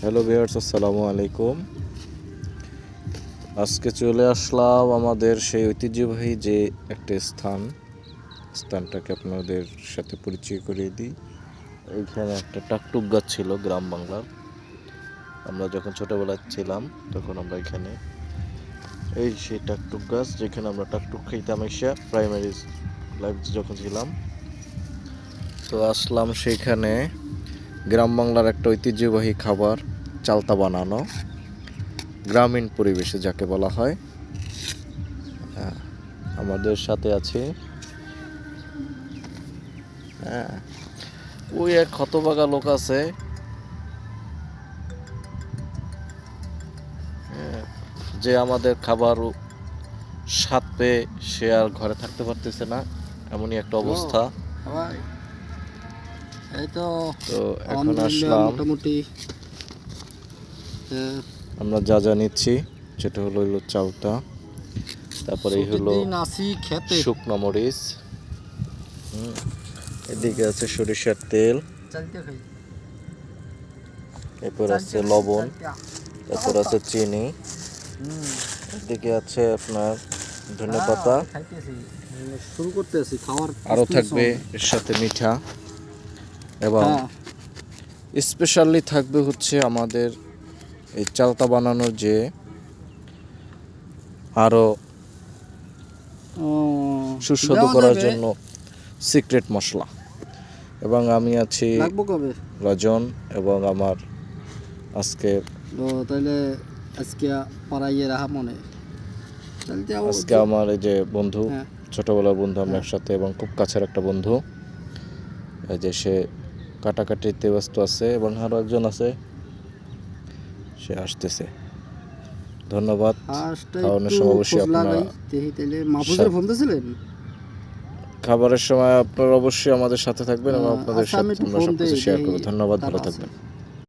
Hello viewers, আসসালামু আলাইকুম। আজকে চলে আসলাম আমাদের সেই ঐতিহ্যবাহী যে একটা স্থানটাকে আপনাদের সাথে পরিচয় করিয়ে দিই। এইখানে একটা টাকটুক গাছ ছিল গ্রাম বাংলার। আমরা যখন ছোটবেলায় ছিলাম তখন আমরা এখানে এই সেই টাকটুক গাছ, যেখানে আমরা টাকটুক খাইতাম এসে প্রাইমারি লাইফ যখন ছিলাম। তো আসলাম সেইখানে গ্রাম বাংলার একটা ঐতিহ্যবাহী খাবার চালতা বানানো, গ্রামীণ পরিবেশে যাকে বলা হয়। আমাদের সাথে আছে ওই এক হতভাগা লোক আছে, যে আমাদের খাবার স্বাদ পেয়ে সে আর ঘরে থাকতে পারতেছে না, এমনই একটা অবস্থা। তো এখন আসলাম মোটামুটি আমরা যা যা নিচ্ছি সেটা হলো চালটা, তারপরে এই হলো শুকনো মরিচ, এদিকে আছে সরিষার তেল, এরপর আছে লবণ, তারপর আছে চিনি, এদিকে আছে আপনার ধনেপাতা, শুরু করতেছি খাওয়ার, আরও থাকবে এর সাথে মিঠা, এবং স্পেশালি থাকবে হচ্ছে আমাদের এই চালতা বানানোর যে আরও সুস্বাদু করার জন্য সিক্রেট মশলা। এবং আমি আছি রজন, এবং আমার আজকে আমার এই যে বন্ধু, ছোটবেলার বন্ধু, আমরা একসাথে এবং খুব কাছের একটা বন্ধু, এই যে সে কাটাকাটিতে ব্যস্ত আছে, এবং আরও একজন আছে, সে আসতেছে। ধন্যবাদ। খাওয়ানোর সময় অবশ্যই আপনারা খাবারের সময় আপনারা অবশ্যই আমাদের সাথে থাকবেন এবং আপনাদের সাথে আমরা সবকিছু শেয়ার করবো। ধন্যবাদ, ভালো থাকবেন।